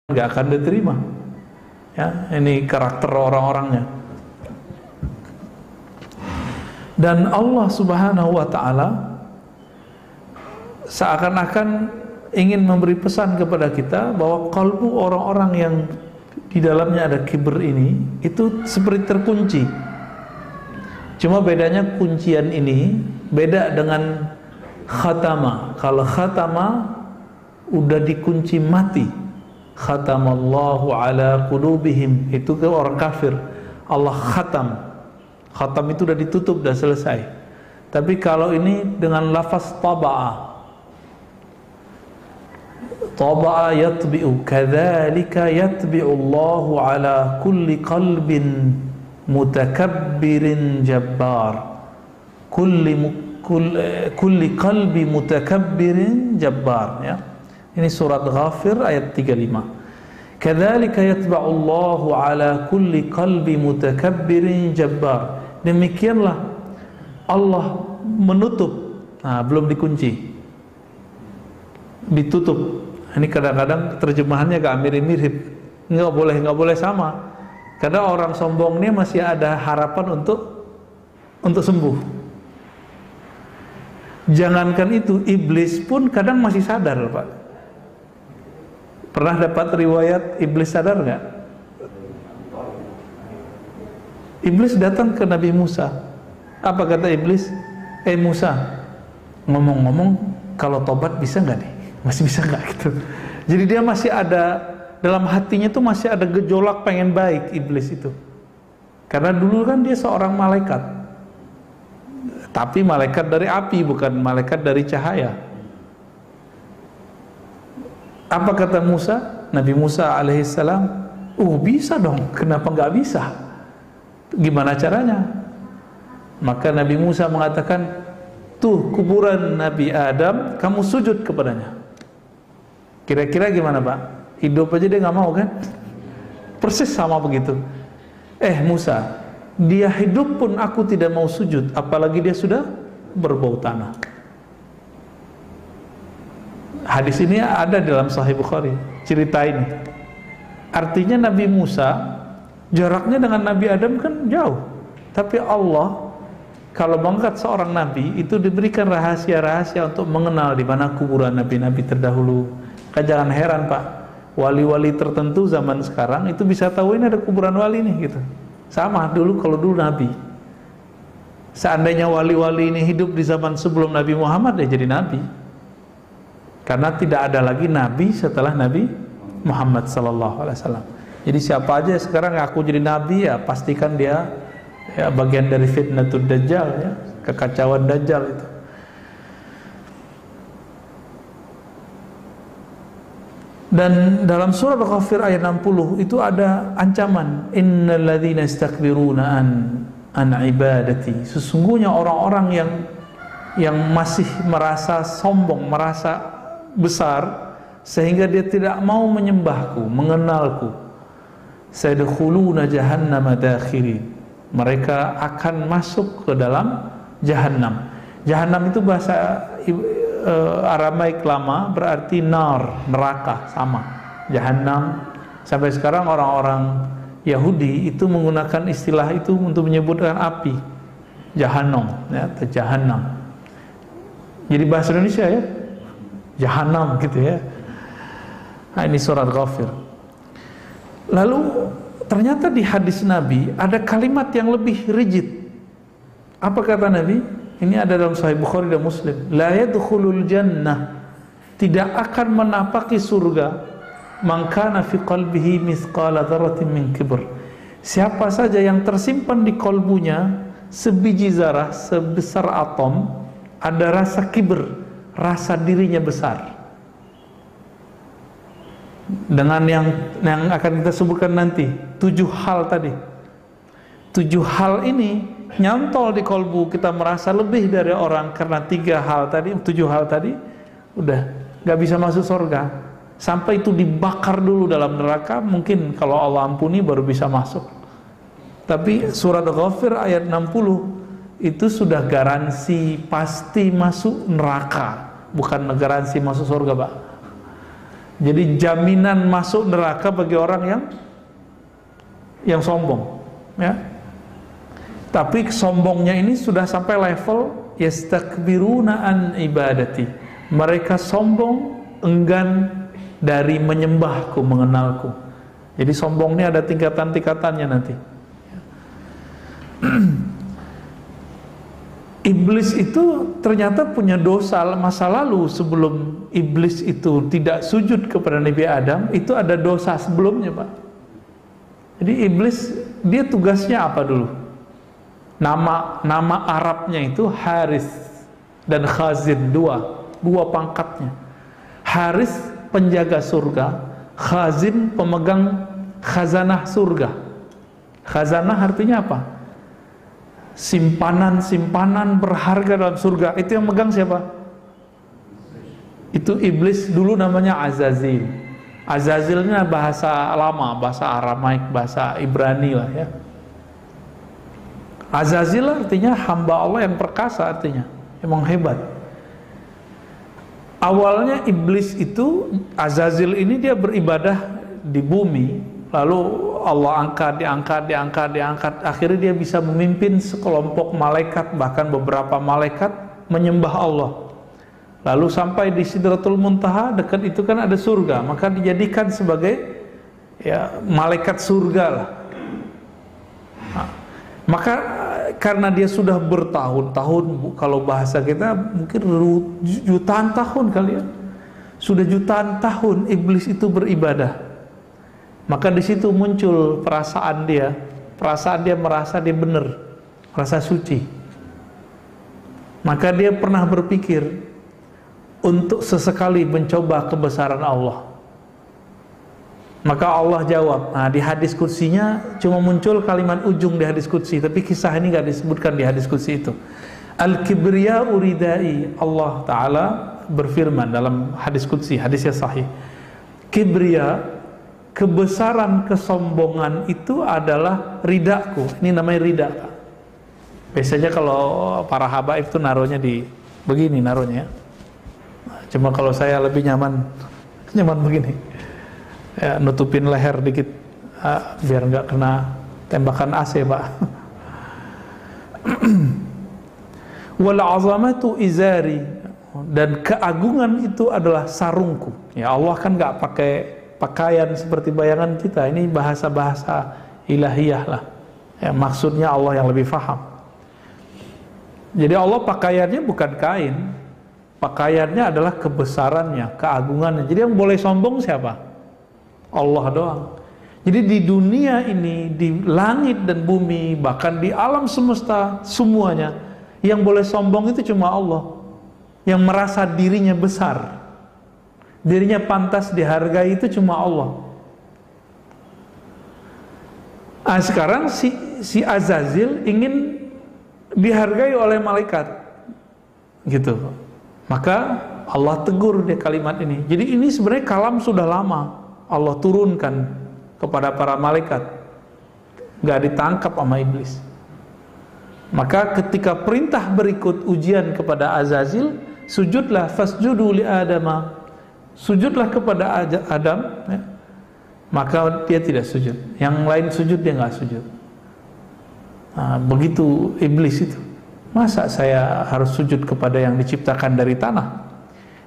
nggak akan diterima. Ya, ini karakter orang-orangnya. Dan Allah Subhanahu wa Ta'ala seakan-akan ingin memberi pesan kepada kita bahwa kalbu orang-orang yang di dalamnya ada kibr ini itu seperti terkunci. Cuma bedanya kuncian ini beda dengan khatama. Kalau khatama udah dikunci mati. Khatamallahu ala qulubihim, itu ke orang kafir. Allah khatam. Khatam itu udah ditutup, udah selesai. Tapi kalau ini dengan lafaz taba'a. Taba'a yatbi'u, kadzalika yatbi'u Allahu ala kulli qalbin mutakabbirin jabbar. Kulli qalbi mutakabbirin jabbar, ya. Ini surat Ghafir ayat 35. Kadzalika yatba'u Allahu ala kulli qalbi mutakabbirin jabbar. Demikianlah Allah menutup. Nah, belum dikunci. Ditutup. Ini kadang-kadang terjemahannya agak mirip-mirip. Enggak boleh sama. Karena orang sombong ini masih ada harapan untuk sembuh. Jangankan itu, iblis pun kadang masih sadar, Pak. Pernah dapat riwayat iblis sadar nggak? Iblis datang ke Nabi Musa. Apa kata iblis? Musa, ngomong-ngomong, kalau tobat bisa nggak nih? Masih bisa nggak gitu? Jadi dia masih ada, dalam hatinya tuh masih ada gejolak pengen baik iblis itu. Karena dulu kan dia seorang malaikat, tapi malaikat dari api, bukan malaikat dari cahaya. Apa kata Musa? Nabi Musa alaihissalam, bisa dong, kenapa nggak bisa? Gimana caranya? Maka Nabi Musa mengatakan, tuh kuburan Nabi Adam, kamu sujud kepadanya. Kira-kira gimana, Pak? Hidup aja dia nggak mau kan? Persis sama begitu. Musa, dia hidup pun aku tidak mau sujud, apalagi dia sudah berbau tanah. Hadis ini ada dalam Sahih Bukhari, cerita ini. Artinya Nabi Musa jaraknya dengan Nabi Adam kan jauh, tapi Allah kalau mengangkat seorang nabi itu diberikan rahasia-rahasia untuk mengenal di mana kuburan nabi-nabi terdahulu. Kan jangan heran, Pak, wali-wali tertentu zaman sekarang itu bisa tahu ini ada kuburan wali nih gitu. Sama dulu, kalau dulu nabi. Seandainya wali-wali ini hidup di zaman sebelum Nabi Muhammad, dia jadi nabi. Karena tidak ada lagi nabi setelah Nabi Muhammad SAW. Jadi siapa aja sekarang ngaku jadi nabi, ya pastikan dia ya bagian dari fitnatul dajjal, ya, kekacauan dajjal itu. Dan dalam surat Ghafir ayat 60 itu ada ancaman, innal ladzina istakbiruna an ibadati. Sesungguhnya orang-orang yang masih merasa sombong, merasa besar sehingga dia tidak mau menyembahku, mengenalku, sayadkhuluna jahannama dakhirin. Mereka akan masuk ke dalam jahannam. Jahannam itu bahasa Aramaik lama berarti nar, neraka, sama. Jahannam. Sampai sekarang orang-orang Yahudi itu menggunakan istilah itu untuk menyebutkan api, Jahannam, ya, atau Jahannam. Jadi bahasa Indonesia ya, Jahannam gitu ya. Nah, ini surat Ghafir. Lalu ternyata di hadis Nabi ada kalimat yang lebih rigid. Apa kata Nabi? Ini ada dalam Sahih Bukhari dan Muslim. La yadkhulul jannah, tidak akan menapaki surga, man kana fi qalbihi mithqala dzarratin min kibr. Siapa saja yang tersimpan di kalbunya sebiji zarah, sebesar atom, ada rasa kibr, rasa dirinya besar. Dengan yang akan kita sebutkan nanti, 7 hal tadi. 7 hal ini nyantol di kalbu, kita merasa lebih dari orang karena 3 hal tadi, 7 hal tadi, udah gak bisa masuk surga. Sampai itu dibakar dulu dalam neraka, mungkin kalau Allah ampuni baru bisa masuk. Tapi surat Ghafir ayat 60 itu sudah garansi pasti masuk neraka, bukan garansi masuk surga, Pak. Jadi jaminan masuk neraka bagi orang yang sombong, ya. Tapi sombongnya ini sudah sampai level yastakbiruna an ibadati. Mereka sombong, enggan dari menyembahku, mengenalku. Jadi sombongnya ada tingkatan-tingkatannya nanti. Iblis itu ternyata punya dosa masa lalu. Sebelum iblis itu tidak sujud kepada Nabi Adam, itu ada dosa sebelumnya, Pak. Jadi iblis, dia tugasnya apa dulu? Nama Arabnya itu Haris dan Khazin, dua pangkatnya. Haris penjaga surga, Khazin pemegang khazanah surga. Khazanah artinya apa? Simpanan berharga dalam surga. Itu yang megang siapa? Itu iblis, dulu namanya Azazil. Azazil ini bahasa lama, bahasa Aramaik, bahasa Ibrani lah ya. Azazil artinya hamba Allah yang perkasa, artinya emang hebat. Awalnya iblis itu, Azazil ini dia beribadah di bumi, lalu Allah diangkat, akhirnya dia bisa memimpin sekelompok malaikat, bahkan beberapa malaikat menyembah Allah. Lalu sampai di Sidratul Muntaha, dekat itu kan ada surga, maka dijadikan sebagai ya malaikat surga lah. Nah, maka karena dia sudah bertahun-tahun, kalau bahasa kita mungkin jutaan tahun kali ya, sudah jutaan tahun iblis itu beribadah. Maka di situ muncul perasaan dia merasa dia benar, merasa suci. Maka dia pernah berpikir untuk sesekali mencoba kebesaran Allah. Maka Allah jawab. Nah, di hadis kursinya cuma muncul kalimat ujung di hadis kursi, tapi kisah ini nggak disebutkan di hadis kursi itu. Al-kibriya uridai. Allah Ta'ala berfirman dalam hadis kursi, hadisnya sahih. Kibriya, kebesaran, kesombongan itu adalah ridaku. Ini namanya rida. Biasanya kalau para habaib itu naruhnya di begini naruhnya. Cuma kalau saya lebih nyaman begini. Ya, nutupin leher dikit biar nggak kena tembakan AC, Pak. Wal azamatu izari, dan keagungan itu adalah sarungku. Ya, Allah kan nggak pakai pakaian seperti bayangan kita. Ini bahasa-bahasa ilahiyah lah. Ya, maksudnya Allah yang lebih faham. Jadi Allah pakaiannya bukan kain, pakaiannya adalah kebesarannya, keagungannya. Jadi yang boleh sombong siapa? Allah doang. Jadi di dunia ini, di langit dan bumi, bahkan di alam semesta semuanya, yang boleh sombong itu cuma Allah, yang merasa dirinya besar, dirinya pantas dihargai itu cuma Allah. Nah, sekarang si Azazil ingin dihargai oleh malaikat, gitu. Maka Allah tegur dia kalimat ini. Jadi ini sebenarnya kalam sudah lama Allah turunkan kepada para malaikat, nggak ditangkap sama iblis. Maka ketika perintah berikut ujian kepada Azazil, sujudlah fasjudu li Adama, sujudlah kepada Adam, ya. Maka dia tidak sujud. Yang lain sujud, dia nggak sujud. Nah, begitu iblis itu. Masa saya harus sujud kepada yang diciptakan dari tanah?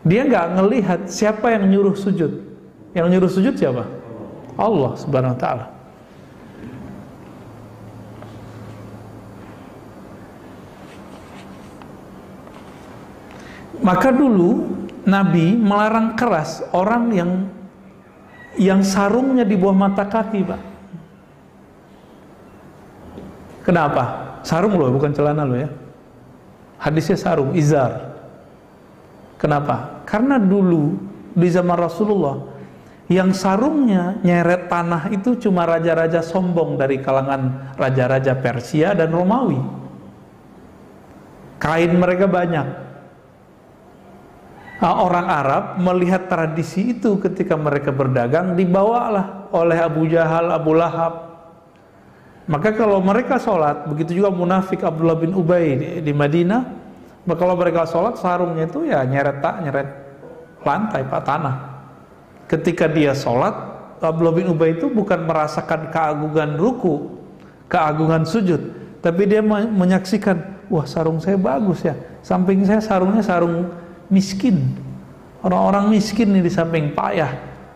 Dia nggak ngelihat siapa yang nyuruh sujud. Yang nyuruh sujud siapa? Allah Subhanahu wa ta'ala. Maka dulu Nabi melarang keras orang yang sarungnya di bawah mata kaki, Pak. Kenapa? Sarung loh, bukan celana loh ya. Hadisnya sarung, izar. Kenapa? Karena dulu di zaman Rasulullah, yang sarungnya nyeret tanah itu cuma raja-raja sombong dari kalangan raja-raja Persia dan Romawi. Kain mereka banyak. Nah, orang Arab melihat tradisi itu ketika mereka berdagang, dibawalah oleh Abu Jahal, Abu Lahab. Maka kalau mereka sholat, begitu juga munafik Abdullah bin Ubay di Madinah, maka kalau mereka sholat sarungnya itu ya nyeret lantai, Pak, tanah. ketika dia sholat, Abdullah bin Ubay itu bukan merasakan keagungan ruku, keagungan sujud, tapi dia menyaksikan, wah sarung saya bagus ya, samping saya sarungnya sarung miskin, orang-orang miskin nih di samping payah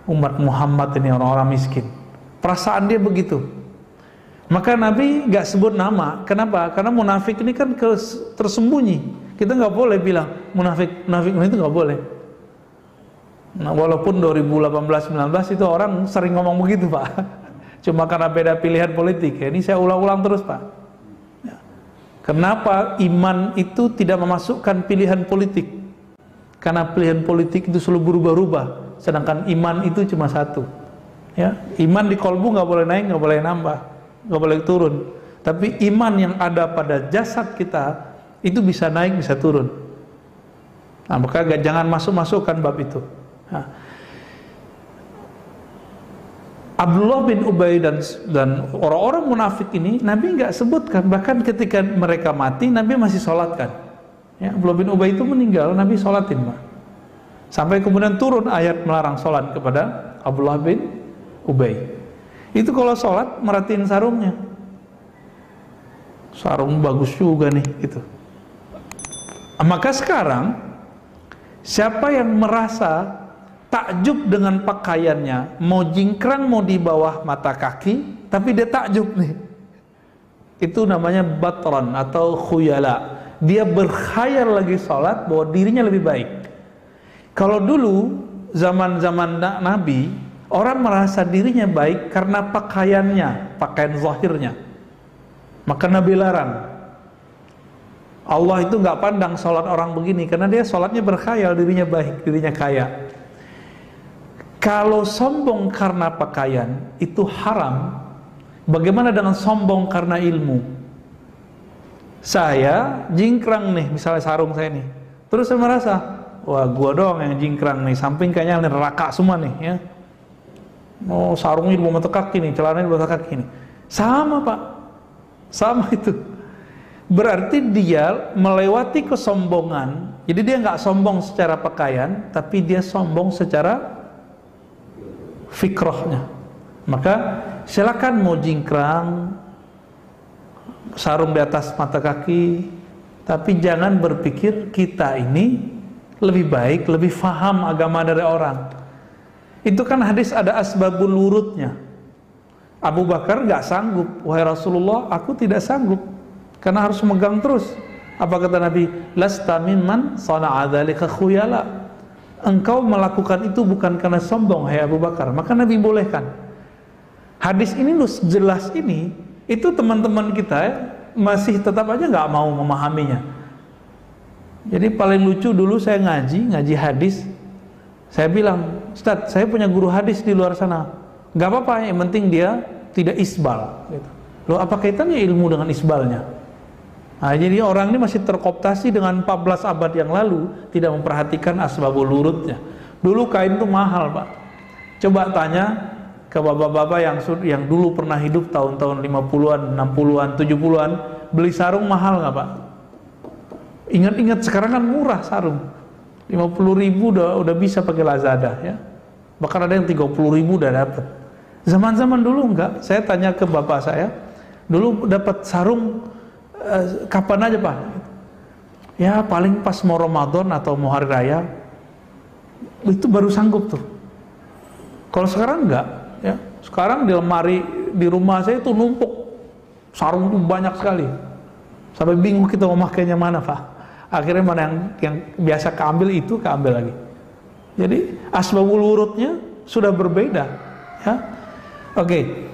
umat Muhammad ini, orang-orang miskin. Perasaan dia begitu. Maka Nabi gak sebut nama. Kenapa? Karena munafik ini kan tersembunyi. Kita gak boleh bilang munafik itu gak boleh. Nah, walaupun 2018-19 itu orang sering ngomong begitu Pak. Cuma karena beda pilihan politik. Ini saya ulang-ulang terus Pak. Ya. Kenapa iman itu tidak memasukkan pilihan politik? Karena pilihan politik itu selalu berubah-ubah. Sedangkan iman itu cuma satu. Ya, iman di kolbu nggak boleh naik, nggak boleh nambah, nggak boleh turun. Tapi iman yang ada pada jasad kita itu bisa naik, bisa turun. Nah, maka jangan masuk-masukkan bab itu. Nah, Abdullah bin Ubay dan orang-orang munafik ini Nabi nggak sebutkan. Bahkan ketika mereka mati, Nabi masih sholatkan. Ya, Abdullah bin Ubay itu meninggal, Nabi sholatin Pak. Sampai kemudian turun ayat melarang sholat kepada Abdullah bin Ubay. Itu kalau sholat merhatiin sarungnya, sarung bagus juga nih gitu. Maka sekarang siapa yang merasa takjub dengan pakaiannya, mau jingkrang mau di bawah mata kaki, tapi dia takjub nih, itu namanya batran atau khuyala. Dia berkhayal lagi sholat bahwa dirinya lebih baik. Kalau dulu zaman-zaman Nabi, orang merasa dirinya baik karena pakaiannya, pakaian zahirnya. Maka Nabi larang. Allah itu nggak pandang sholat orang begini, karena dia sholatnya berkhayal dirinya baik, dirinya kaya. Kalau sombong karena pakaian itu haram, bagaimana dengan sombong karena ilmu? Saya jingkrang nih, misalnya sarung saya nih, terus saya merasa, wah gua doang yang jingkrang nih, samping kayaknya neraka semua nih ya. Oh sarungnya di bawah mata kaki nih, celananya di bawah mata kaki nih. Sama Pak, sama itu. Berarti dia melewati kesombongan. Jadi dia nggak sombong secara pakaian, tapi dia sombong secara fikrohnya. Maka silakan mau jingkrang, sarung di atas mata kaki, tapi jangan berpikir kita ini lebih baik, lebih faham agama dari orang. Itu kan hadis ada asbabul wurudnya. Abu Bakar nggak sanggup, wahai Rasulullah, aku tidak sanggup karena harus megang terus. Apa kata Nabi? Lasta mimman sana'a dzalika khuyala. Engkau melakukan itu bukan karena sombong, hai Abu Bakar. Maka Nabi bolehkan. Hadis ini jelas ini, itu teman-teman kita masih tetap aja nggak mau memahaminya. Jadi paling lucu dulu saya ngaji hadis. Saya bilang, Ustadz, saya punya guru hadis di luar sana. Gak apa-apa, yang penting dia tidak isbal gitu. Loh, apa kaitannya ilmu dengan isbalnya? Nah, jadi orang ini masih terkooptasi dengan 14 abad yang lalu, tidak memperhatikan asbabul wurudnya. Dulu kain itu mahal Pak. Coba tanya ke bapak-bapak yang dulu pernah hidup tahun-tahun 50-an, 60-an, 70-an, beli sarung mahal gak Pak? Ingat-ingat sekarang kan murah sarung, 50.000 udah bisa pakai Lazada ya. Bahkan ada yang 30.000 udah dapat. Zaman-zaman dulu enggak. Saya tanya ke bapak saya, dulu dapat sarung kapan aja Pak? Ya paling pas mau Ramadan atau mau hari raya, itu baru sanggup tuh. Kalau sekarang enggak ya. Sekarang di lemari di rumah saya itu numpuk sarung tuh banyak sekali, sampai bingung kita mau makainya mana Pak. Akhirnya mana yang biasa keambil itu keambil lagi. Jadi asbabul wurudnya sudah berbeda ya. Oke.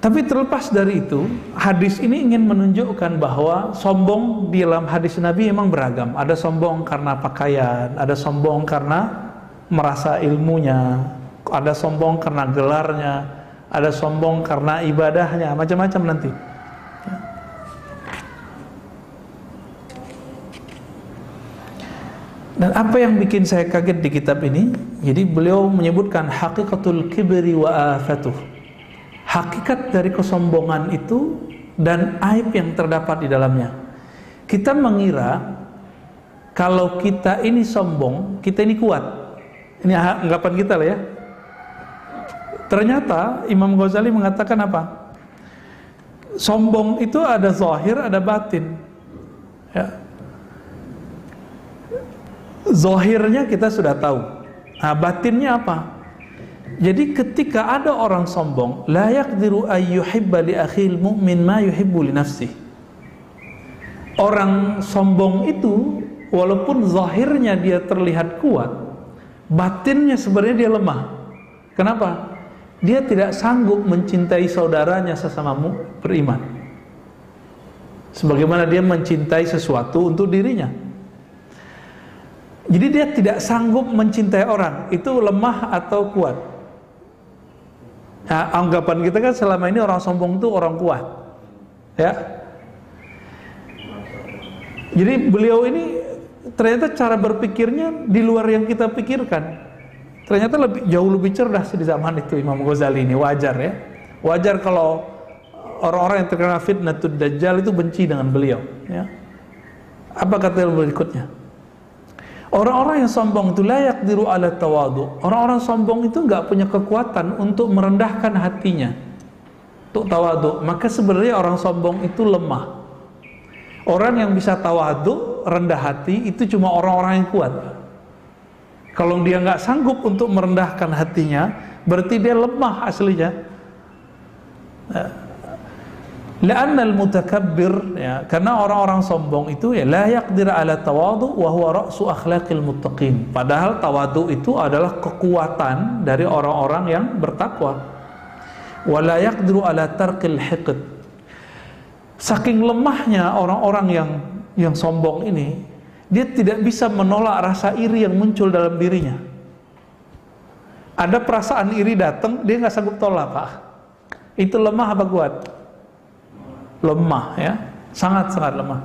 Tapi terlepas dari itu, hadis ini ingin menunjukkan bahwa sombong di dalam hadis Nabi memang beragam. Ada sombong karena pakaian, ada sombong karena merasa ilmunya, ada sombong karena gelarnya, ada sombong karena ibadahnya, macam-macam nanti. Dan apa yang bikin saya kaget di kitab ini, jadi beliau menyebutkan hakikatul kibri wa afatuh, hakikat dari kesombongan itu dan aib yang terdapat di dalamnya. Kita mengira kalau kita ini sombong, kita ini kuat. Ini anggapan kita lah ya. Ternyata Imam Ghazali mengatakan apa? Sombong itu ada zahir, ada batin. Ya. Zahirnya kita sudah tahu. Nah, batinnya apa? Jadi ketika ada orang sombong, la yaqdiru ay yuhibba li akhil mu'min ma yuhibbu li nafsihi. Orang sombong itu walaupun zahirnya dia terlihat kuat, batinnya sebenarnya dia lemah. Kenapa? Dia tidak sanggup mencintai saudaranya sesama beriman sebagaimana dia mencintai sesuatu untuk dirinya. Jadi dia tidak sanggup mencintai orang. Itu lemah atau kuat? Nah, anggapan kita kan selama ini orang sombong itu orang kuat, ya. Jadi beliau ini ternyata cara berpikirnya di luar yang kita pikirkan. Ternyata jauh lebih cerdas di zaman itu Imam Ghazali ini. Wajar ya. Wajar kalau orang-orang yang terkena fitnatud dajjal itu benci dengan beliau, ya. Apa kata berikutnya? Orang-orang yang sombong itu la yaqdiru ala tawadu. Orang-orang sombong itu enggak punya kekuatan untuk merendahkan hatinya, untuk tawadu. Maka sebenarnya orang sombong itu lemah. Orang yang bisa tawadu, rendah hati, itu cuma orang-orang yang kuat. Kalau dia nggak sanggup untuk merendahkan hatinya, berarti dia lemah aslinya. La'annal mutakabbir, ya, karena orang-orang sombong itu ya la yaqdir ala tawadu wa huwa ra'su akhlaqil muttaqin. Padahal tawadu itu adalah kekuatan dari orang-orang yang bertakwa. Wa la yaqdiru ala tarkil hiqd. Saking lemahnya orang-orang yang sombong ini, dia tidak bisa menolak rasa iri yang muncul dalam dirinya. Ada perasaan iri datang, dia nggak sanggup tolak, Pak. Itu lemah apa kuat? Lemah, ya, sangat-sangat lemah.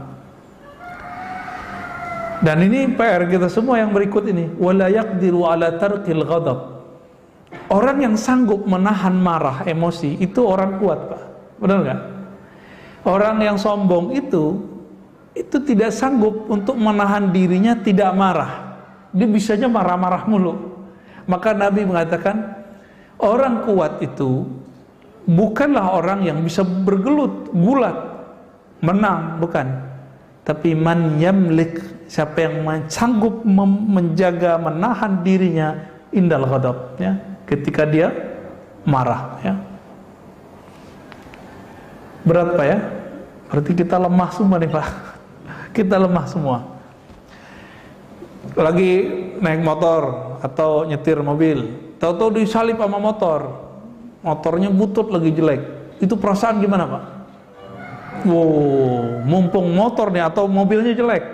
Dan ini PR kita semua yang berikut ini. Wala yaqdiru ala tarkil ghadab. Orang yang sanggup menahan marah, emosi, itu orang kuat, Pak. Benar nggak? Orang yang sombong itu tidak sanggup untuk menahan dirinya tidak marah. Dia bisanya marah-marah mulu. Maka Nabi mengatakan, orang kuat itu bukanlah orang yang bisa bergelut, gulat, menang, bukan. Tapi man yamlik, siapa yang sanggup menjaga, menahan dirinya indal ghadab, ya, ketika dia marah, ya. Berat, Pak, ya? Berarti kita lemah semua nih, Pak. Kita lemah semua. Lagi naik motor atau nyetir mobil, tahu-tahu disalip sama motornya butut lagi jelek. Itu perasaan gimana, Pak? Wow, mumpung motornya atau mobilnya jelek,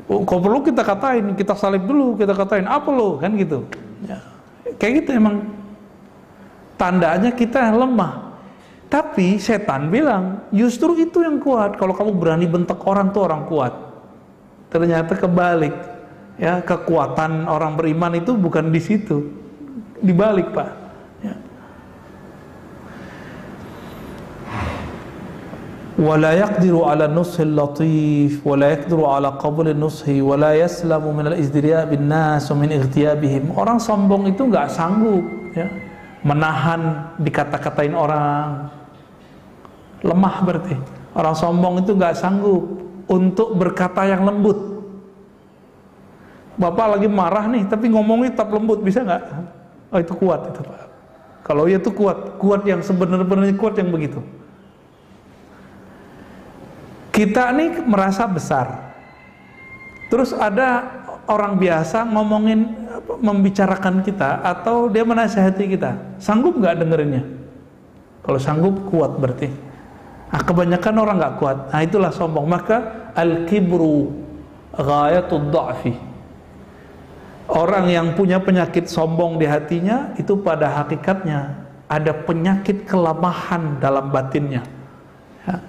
kok perlu kita katain, kita salip dulu, kita katain apa lo, kan gitu, ya. Kayak gitu emang tandanya kita lemah. Tapi setan bilang, justru itu yang kuat. Kalau kamu berani bentak orang tuh orang kuat. Ternyata kebalik, ya, kekuatan orang beriman itu bukan di situ, dibalik, Pak, ya. Wala yaqdiru ala nushil latif, wala yaqdiru ala qabul nushi, wala yaslamu min al-izdiria' bin nas wa min ightiyabihim. Orang sombong itu nggak sanggup, ya, menahan dikata-katain orang. Lemah berarti. Orang sombong itu nggak sanggup untuk berkata yang lembut. Bapak lagi marah nih, tapi ngomongnya tetap lembut, bisa nggak? Oh, itu kuat itu, Pak. Kalau ya itu kuat yang sebenarnya kuat yang begitu. Kita nih merasa besar, terus ada orang biasa ngomongin, membicarakan kita, atau dia menasihati kita, sanggup nggak dengerinnya? Kalau sanggup, kuat berarti. Nah, kebanyakan orang nggak kuat. Nah, itulah sombong. Maka al-kibru ghayatud dha'fi. Orang yang punya penyakit sombong di hatinya, itu pada hakikatnya ada penyakit kelemahan dalam batinnya, ya.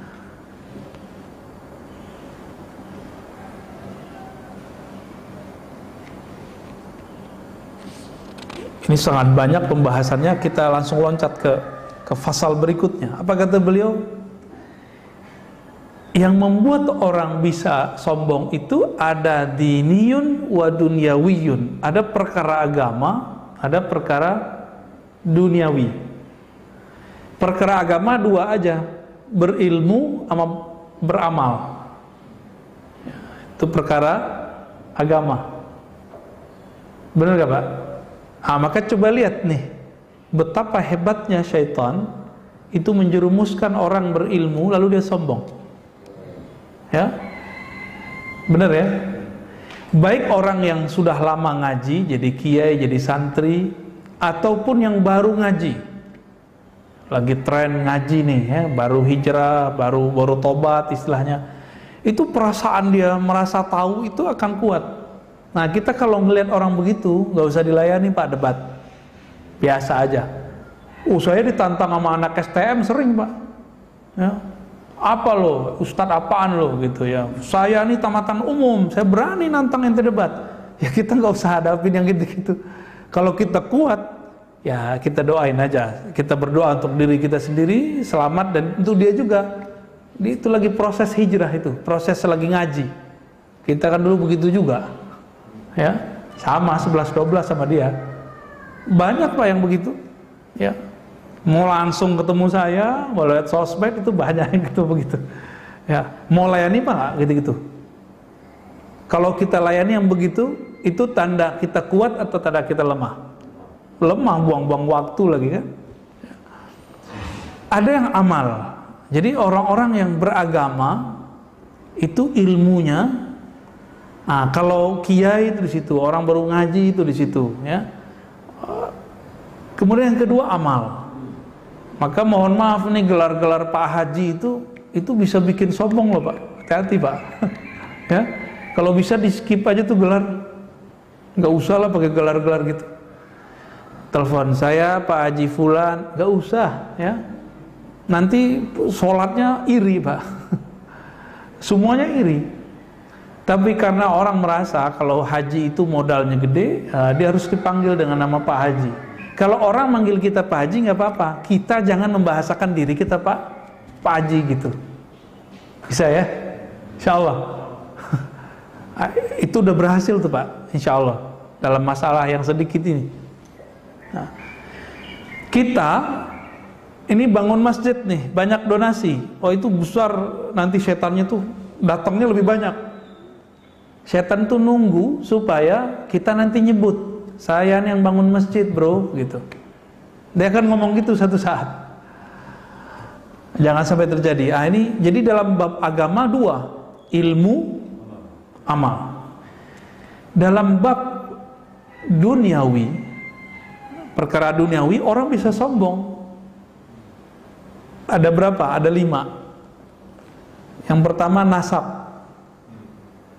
Ini sangat banyak pembahasannya. Kita langsung loncat ke fasal berikutnya. Apa kata beliau? Yang membuat orang bisa sombong itu ada diniyun wa dunyawiyun. Ada perkara agama, ada perkara duniawi. Perkara agama dua aja, berilmu sama beramal. Itu perkara agama. Benar gak Pak? Maka coba lihat nih, betapa hebatnya syaitan itu menjerumuskan orang berilmu lalu dia sombong. Ya, benar ya? Baik orang yang sudah lama ngaji, jadi kiai, jadi santri, ataupun yang baru ngaji, lagi tren ngaji nih, ya, baru hijrah, baru tobat istilahnya, itu perasaan dia merasa tahu itu akan kuat. Nah kita kalau ngelihat orang begitu, nggak usah dilayani Pak debat, biasa aja. Saya ditantang sama anak STM sering Pak, ya. Apa lo, Ustadz apaan lo gitu ya. Saya nih tamatan umum, saya berani nantang ente debat. Ya kita nggak usah hadapin yang gitu-gitu. Kalau kita kuat, ya kita doain aja. Kita berdoa untuk diri kita sendiri, selamat, dan untuk dia juga. Itu lagi proses hijrah itu, proses lagi ngaji. Kita kan dulu begitu juga. Ya, sama 11-12 sama dia. Banyak Pak yang begitu. Ya. Mau langsung ketemu saya, mau lihat sosmed itu banyak yang gitu begitu. Ya, mau layani Pak gitu-gitu. Kalau kita layani yang begitu, itu tanda kita kuat atau tanda kita lemah? Lemah, buang-buang waktu lagi kan. Ada yang amal. Jadi orang-orang yang beragama itu ilmunya. Nah, kalau kiai itu di situ, orang baru ngaji itu di situ, ya. Kemudian yang kedua amal. Maka mohon maaf nih gelar-gelar Pak Haji itu bisa bikin sombong loh Pak. Hati-hati Pak. Ya, kalau bisa di skip aja tuh gelar. Nggak usah lah pakai gelar-gelar gitu. Telepon saya Pak Haji Fulan, nggak usah ya. Nanti sholatnya iri Pak. Semuanya iri. Tapi karena orang merasa kalau haji itu modalnya gede, dia harus dipanggil dengan nama Pak Haji. Kalau orang manggil kita Pak Haji nggak apa-apa, kita jangan membahasakan diri kita Pak Haji gitu. Bisa ya? Insya Allah. Itu udah berhasil tuh Pak, insya Allah, dalam masalah yang sedikit ini. Nah, kita ini bangun masjid nih, banyak donasi. Oh itu besar, nanti setannya tuh datangnya lebih banyak. Setan tuh nunggu supaya kita nanti nyebut, saya nih yang bangun masjid bro, gitu. Dia akan ngomong gitu satu saat. Jangan sampai terjadi. Ini jadi dalam bab agama dua, ilmu, amal. Dalam bab duniawi, perkara duniawi, orang bisa sombong. Ada berapa? Ada 5. Yang pertama nasab,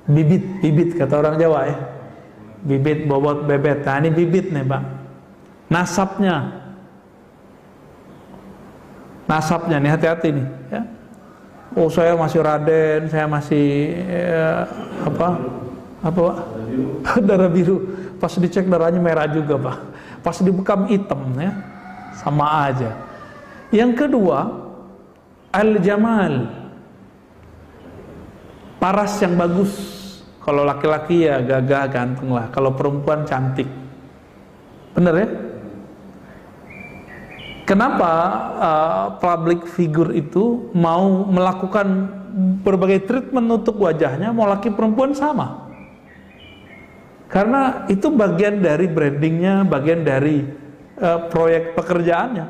bibit kata orang Jawa ya. Bibit, bobot, bebet. Nah ini bibit nih Pak. Nasabnya nih, hati-hati nih ya. Oh saya masih Raden, saya masih apa Pak? Darah biru. Pas dicek darahnya merah juga Pak. Pas dibekam hitam ya, sama aja. Yang kedua, al-jamal, paras yang bagus. Kalau laki-laki ya gagah ganteng lah, kalau perempuan cantik. Bener ya? Kenapa public figure itu mau melakukan berbagai treatment untuk wajahnya, mau laki perempuan sama? Karena itu bagian dari brandingnya, bagian dari proyek pekerjaannya.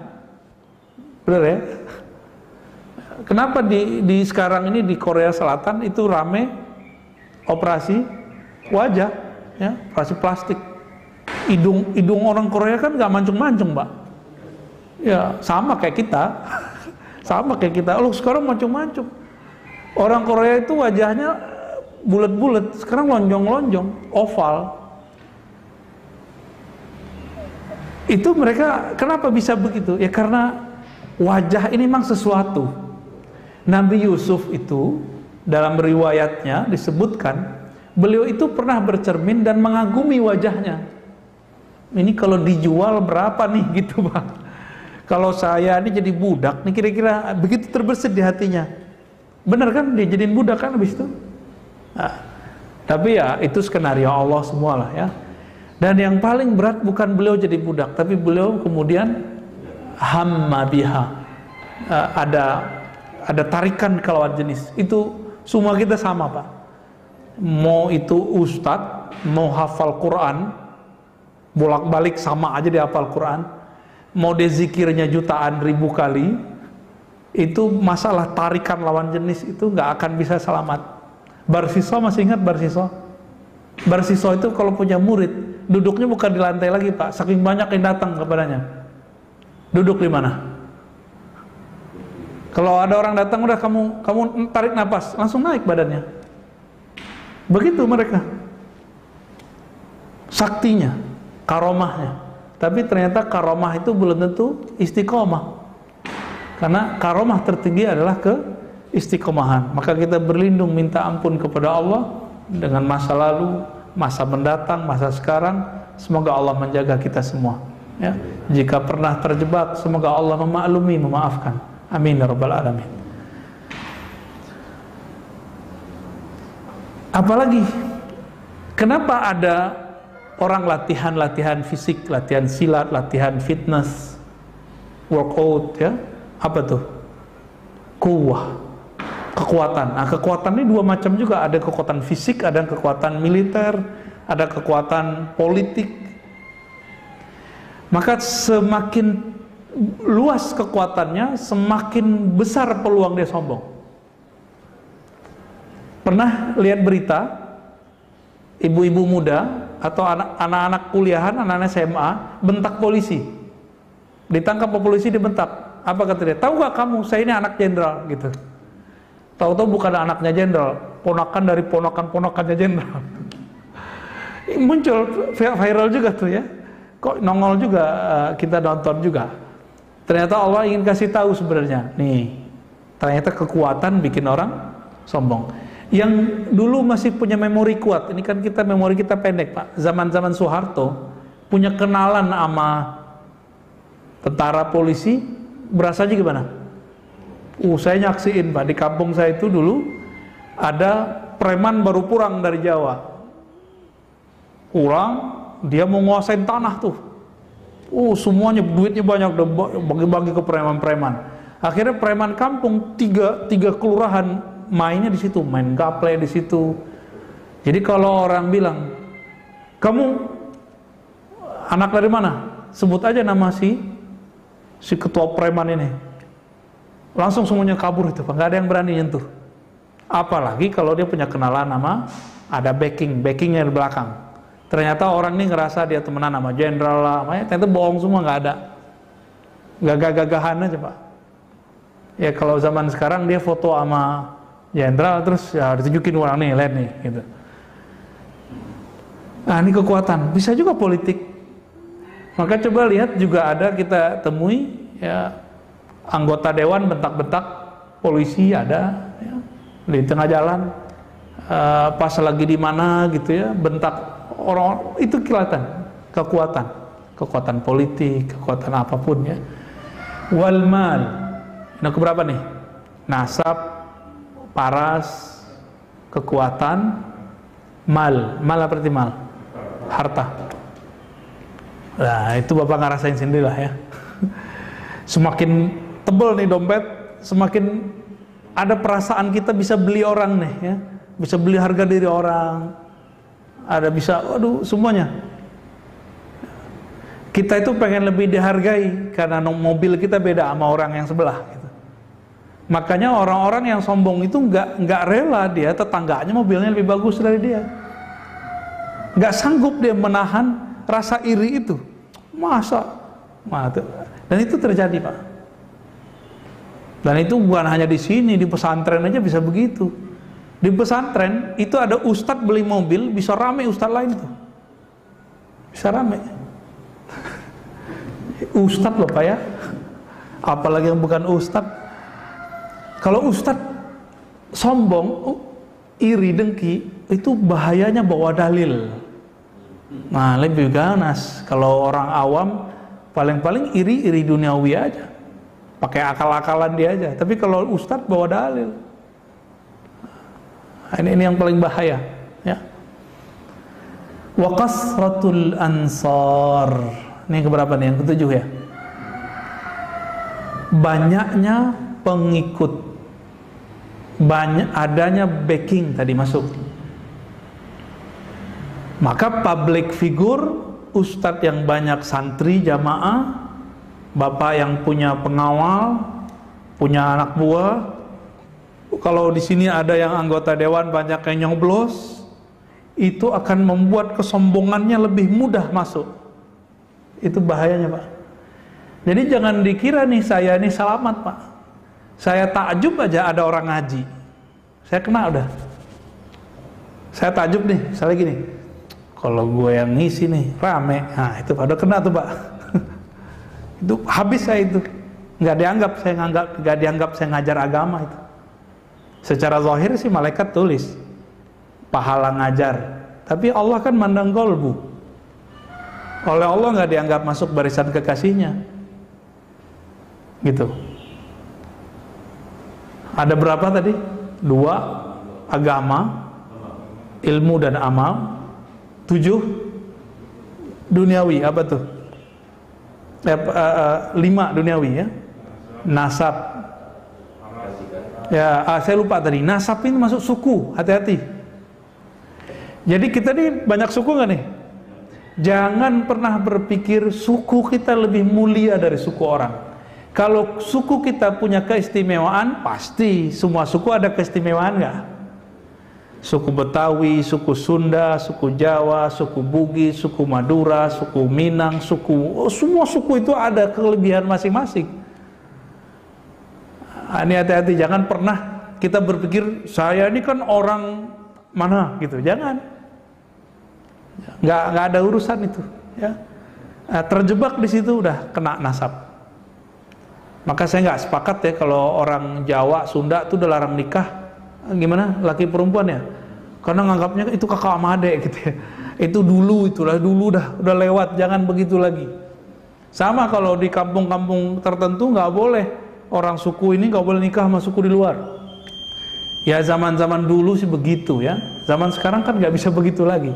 Bener ya? Kenapa di sekarang ini di Korea Selatan itu rame operasi wajah, ya, operasi plastik. Hidung orang Korea kan nggak mancung-mancung, Pak. Ya, sama kayak kita. Sama kayak kita. Loh, sekarang mancung-mancung. Orang Korea itu wajahnya bulat-bulat, sekarang lonjong-lonjong, oval. Itu mereka kenapa bisa begitu? Ya karena wajah ini memang sesuatu. Nabi Yusuf itu dalam riwayatnya disebutkan beliau itu pernah bercermin dan mengagumi wajahnya. Ini kalau dijual berapa nih gitu Pak? Kalau saya ini jadi budak nih kira-kira begitu terbersit di hatinya. Benar kan dia jadiin budak kan habis itu? Nah, tapi ya itu skenario Allah semua lah ya. Dan yang paling berat bukan beliau jadi budak, tapi beliau kemudian hamma biha, ada tarikan ke lawan jenis. Itu semua kita sama, Pak. Mau itu ustadz, mau hafal Quran, bolak-balik sama aja dia hafal Quran. Mau dia zikirnya jutaan ribu kali, itu masalah tarikan lawan jenis itu nggak akan bisa selamat. Barsiso, masih ingat Barsiso? Barsiso itu kalau punya murid, duduknya bukan di lantai lagi, Pak. Saking banyak yang datang kepadanya. Duduk di mana? Kalau ada orang datang, udah kamu tarik nafas, langsung naik badannya. Begitu mereka. Saktinya, karomahnya. Tapi ternyata karomah itu belum tentu istiqomah. Karena karomah tertinggi adalah keistiqomahan. Maka kita berlindung minta ampun kepada Allah dengan masa lalu, masa mendatang, masa sekarang. Semoga Allah menjaga kita semua, ya. Jika pernah terjebak, semoga Allah memaklumi, memaafkan. Amin ya rabbal alamin. Apalagi kenapa ada orang latihan fisik, latihan silat, latihan fitness, workout, ya? Apa tuh? Kuwah, kekuatan. Nah, kekuatan ini dua macam juga. Ada kekuatan fisik, ada kekuatan militer, ada kekuatan politik. Maka semakin luas kekuatannya, semakin besar peluang dia sombong. Pernah lihat berita ibu-ibu muda atau anak-anak kuliahan, anak-anak SMA bentak polisi, ditangkap polisi, dibentak. Apa kata dia? Tahu gak kamu, saya ini anak jenderal, gitu. Tahu-tahu bukan anaknya jenderal, ponakan dari ponakan-ponakannya jenderal. Muncul viral juga tuh, ya. Kok nongol juga, kita nonton juga. Ternyata Allah ingin kasih tahu sebenarnya, nih, ternyata kekuatan bikin orang sombong. Yang dulu masih punya memori kuat, ini kan kita memori kita pendek, Pak. Zaman-zaman Soeharto punya kenalan sama tentara polisi, berasanya gimana? Saya nyaksiin, Pak, di kampung saya itu dulu ada preman baru pulang dari Jawa. Dia mau nguasain tanah tuh. Semuanya duitnya banyak, bagi-bagi ke preman-preman. Akhirnya preman kampung tiga kelurahan mainnya di situ, main gaple di situ. Jadi kalau orang bilang, kamu anak dari mana? Sebut aja nama si ketua preman ini. Langsung semuanya kabur itu, Pak. Nggak ada yang berani nyentuh. Apalagi kalau dia punya kenalan nama, ada backingnya di belakang. Ternyata orang ini ngerasa dia temenan sama jenderal lah, ternyata bohong semua, nggak ada. Gagah-gagahan aja, Pak. Ya kalau zaman sekarang dia foto sama jenderal, terus ya ditunjukin orang nih, lihat nih, gitu. Nah, ini kekuatan. Bisa juga politik. Maka coba lihat juga ada kita temui, ya, anggota dewan bentak-bentak polisi ada, ya, di tengah jalan, pas lagi di mana gitu, ya, bentak orang, itu kelihatan kekuatan politik, kekuatan apapun, ya. Wal mal. Nah, keberapa nih? Nasab, paras, kekuatan, mal apa arti mal? Harta. Nah, itu Bapak ngerasain sendiri lah, ya. Semakin tebel nih dompet, semakin ada perasaan kita bisa beli orang nih, ya. Bisa beli harga diri orang. Ada bisa, semuanya. Kita itu pengen lebih dihargai karena mobil kita beda sama orang yang sebelah, gitu. Makanya orang-orang yang sombong itu nggak rela dia tetangganya mobilnya lebih bagus dari dia. Nggak sanggup dia menahan rasa iri itu. Masa? Dan itu terjadi, Pak. Dan itu bukan hanya di sini, di pesantren aja bisa begitu. Di pesantren itu ada ustadz beli mobil, bisa rame ustadz lain tuh. Bisa rame. Ustadz loh, Pak, ya. Apalagi yang bukan ustadz. Kalau ustadz sombong, iri, dengki, itu bahayanya bawa dalil. Nah, lebih ganas. Kalau orang awam paling-paling iri duniawi aja, pakai akal-akalan dia aja. Tapi kalau ustadz bawa dalil, ini yang paling bahaya, ya. Wa kasratul ansar. Ini keberapa nih? Yang ketujuh ya. Banyaknya pengikut, banyak adanya backing tadi masuk. Maka public figure, ustadz yang banyak santri jamaah, bapak yang punya pengawal, punya anak buah. Kalau di sini ada yang anggota dewan banyak yang nyoblos, itu akan membuat kesombongannya lebih mudah masuk. Itu bahayanya, Pak. Jadi jangan dikira nih saya ini selamat, Pak. Saya takjub aja ada orang ngaji. Saya kena udah. Saya takjub nih, misalnya gini. Kalau gue yang ngisi nih, rame. Nah, itu pada kena tuh, Pak. Itu habis saya itu. Nggak dianggap saya ngajar agama itu. Secara zahir sih malaikat tulis pahala ngajar. Tapi Allah kan mandang kolbu. Oleh Allah nggak dianggap masuk barisan kekasihnya. Gitu. Ada berapa tadi? 2, agama, ilmu dan amal. 7, duniawi. Apa tuh? 5 duniawi ya. Nasab. Ya, saya lupa tadi. Nasab ini masuk suku. Hati-hati. Jadi kita nih banyak suku nggak nih? Jangan pernah berpikir suku kita lebih mulia dari suku orang. Kalau suku kita punya keistimewaan, pasti semua suku ada keistimewaan nggak? Suku Betawi, suku Sunda, suku Jawa, suku Bugis, suku Madura, suku Minang, semua suku itu ada kelebihan masing-masing. Ini hati-hati, jangan pernah kita berpikir saya ini kan orang mana gitu, jangan. Nggak ada urusan itu, ya. Terjebak di situ udah kena nasab. Maka saya nggak sepakat ya kalau orang Jawa, Sunda itu udah larang nikah. Gimana? Laki perempuan ya? Karena nganggapnya itu kakak sama adek gitu ya. Itu dulu udah lewat, jangan begitu lagi. Sama kalau di kampung-kampung tertentu nggak boleh orang suku ini nggak boleh nikah sama suku di luar. Ya zaman-zaman dulu sih begitu ya. Zaman sekarang kan nggak bisa begitu lagi.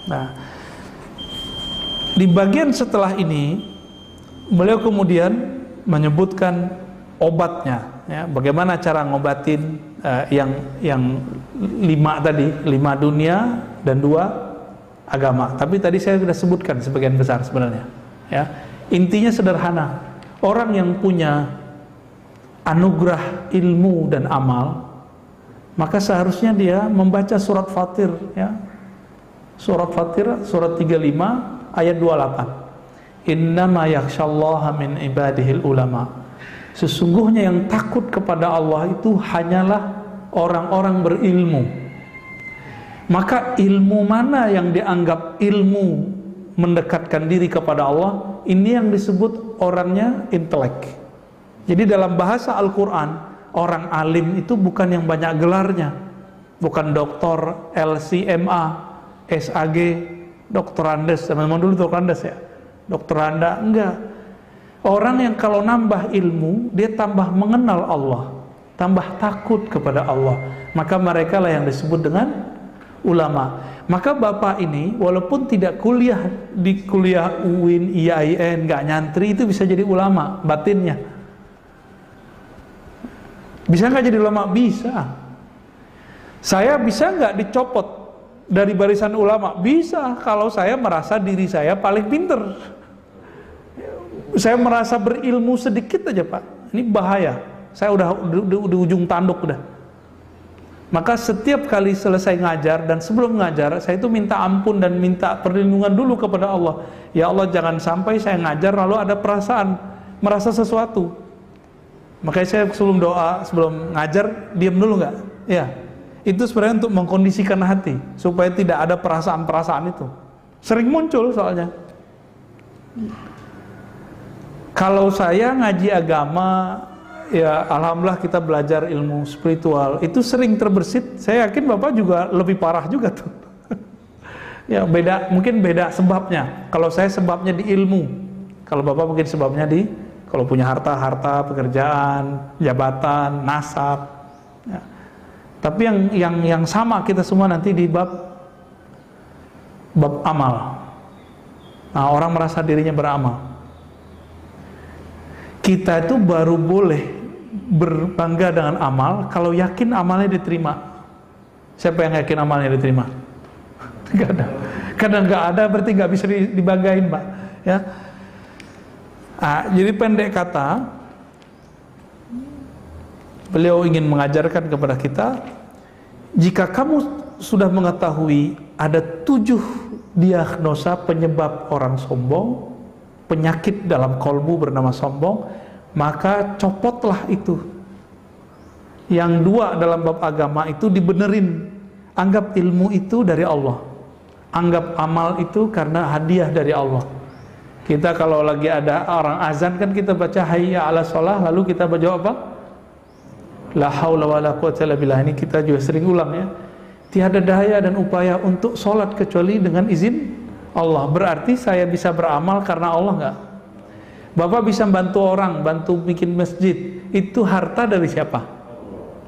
Nah, di bagian setelah ini beliau kemudian menyebutkan obatnya, ya, bagaimana cara ngobatin yang 5 tadi, 5 dunia dan 2 agama. Tapi tadi saya sudah sebutkan sebagian besar sebenarnya. Ya, intinya sederhana. Orang yang punya anugerah ilmu dan amal, maka seharusnya dia membaca surat Fatir, ya. Surat Fatir, surat 35 ayat 28. Innama yakhsyallaha min ibadihil ulama. Sesungguhnya yang takut kepada Allah itu hanyalah orang-orang berilmu. Maka ilmu mana yang dianggap ilmu mendekatkan diri kepada Allah, ini yang disebut orangnya intelek. Jadi dalam bahasa Al-Quran, orang alim itu bukan yang banyak gelarnya, bukan doktor, LCMA, SAG, doktorandes, teman-teman dulu doktorandes ya, doktoranda, enggak. Orang yang kalau nambah ilmu, dia tambah mengenal Allah, tambah takut kepada Allah, maka mereka lah yang disebut dengan ulama. Maka bapak ini walaupun tidak kuliah di kuliah UIN, IAIN, enggak nyantri, itu bisa jadi ulama batinnya. Bisa nggak jadi ulama? Bisa. Saya bisa nggak dicopot dari barisan ulama? Bisa, kalau saya merasa diri saya paling pinter. Saya merasa berilmu sedikit aja, Pak. Ini bahaya. Saya udah di ujung tanduk udah. Maka setiap kali selesai ngajar dan sebelum ngajar, saya itu minta ampun dan minta perlindungan dulu kepada Allah. Ya Allah, jangan sampai saya ngajar lalu ada perasaan merasa sesuatu. Makanya saya sebelum doa, sebelum ngajar, diam dulu nggak? Ya. Itu sebenarnya untuk mengkondisikan hati supaya tidak ada perasaan-perasaan itu. Sering muncul soalnya. Kalau saya ngaji agama, ya alhamdulillah kita belajar ilmu spiritual, itu sering terbersit. Saya yakin Bapak juga lebih parah juga tuh. Ya beda, mungkin beda sebabnya. Kalau saya sebabnya di ilmu, kalau Bapak mungkin sebabnya di kalau punya harta, pekerjaan, jabatan, nasab. Ya. Tapi yang sama kita semua nanti di bab bab amal. Nah, orang merasa dirinya beramal. Kita itu baru boleh berbangga dengan amal kalau yakin amalnya diterima. Siapa yang yakin amalnya diterima? Gak ada. Kadang nggak ada berarti nggak bisa dibanggain, Pak. Ya. Jadi pendek kata, beliau ingin mengajarkan kepada kita, jika kamu sudah mengetahui ada 7 diagnosa penyebab orang sombong, penyakit dalam kolbu bernama sombong, maka copotlah itu. Yang 2 dalam bab agama itu dibenerin. Anggap ilmu itu dari Allah. Anggap amal itu karena hadiah dari Allah. Kita kalau lagi ada orang azan kan kita baca hayya ala sholah, lalu kita baca apa? La haula wala quwwata illa billah. Ini kita juga sering ulang ya. Tiada daya dan upaya untuk sholat kecuali dengan izin Allah. Berarti saya bisa beramal karena Allah enggak? Bapak bisa bantu orang, bantu bikin masjid, itu harta dari siapa?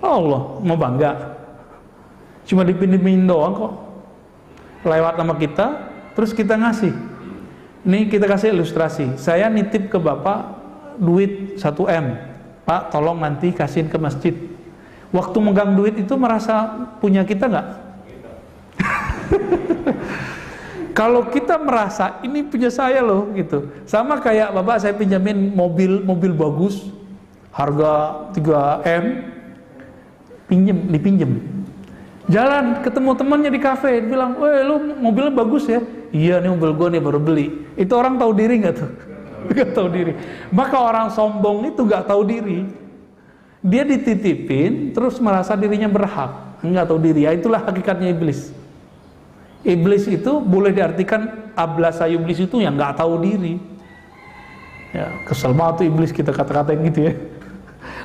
Allah. Mau bangga? Cuma dipinjemin doang kok. Lewat nama kita, terus kita ngasih. Ini kita kasih ilustrasi. Saya nitip ke Bapak duit 1 M. Pak, tolong nanti kasihin ke masjid. Waktu megang duit itu merasa punya kita nggak? Kalau kita merasa ini punya saya loh, gitu. Sama kayak Bapak saya pinjamin mobil bagus, harga 3 M, dipinjem. Jalan ketemu temannya di kafe, bilang, "Woi, lu mobilnya bagus ya?" "Iya, nih mobil gue nih baru beli." Itu orang tahu diri nggak tuh? Nggak tahu diri. Maka orang sombong itu nggak tahu diri. Dia dititipin, terus merasa dirinya berhak, nggak tahu diri. Ya, itulah hakikatnya iblis. Iblis itu boleh diartikan ablasa iblis itu yang nggak tahu diri. Ya, kesel banget tuh iblis kita kata-katain gitu ya.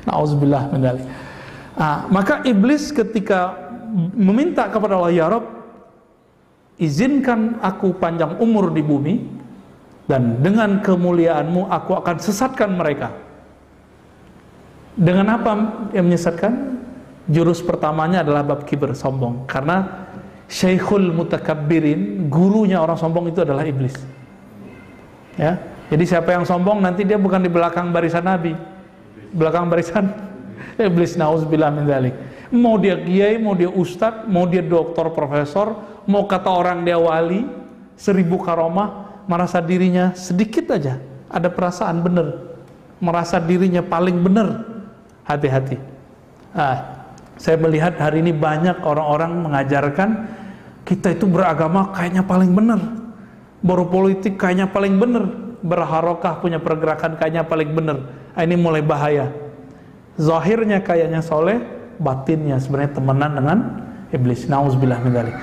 Nauzubillah min dzalik. Maka iblis ketika meminta kepada Allah, "Ya Rabb, izinkan aku panjang umur di bumi, dan dengan kemuliaanmu aku akan sesatkan mereka." Dengan apa yang menyesatkan? Jurus pertamanya adalah bab kibir, sombong. Karena Syekhul Mutakabbirin, gurunya orang sombong itu adalah iblis. Ya, jadi siapa yang sombong nanti dia bukan di belakang barisan Nabi, belakang barisan iblis. Nauzubillah min dzalik. Mau dia kiai, mau dia ustadz, mau dia doktor, profesor, mau kata orang dia wali, 1000 karomah, merasa dirinya sedikit aja ada perasaan benar, merasa dirinya paling benar. Hati-hati. Saya melihat hari ini banyak orang-orang mengajarkan kita itu beragama kayaknya paling benar, berpolitik kayaknya paling benar, berharokah punya pergerakan kayaknya paling benar. Ini mulai bahaya. Zahirnya kayaknya soleh, batinnya sebenarnya temenan dengan iblis. Nauzubillah min dzalik.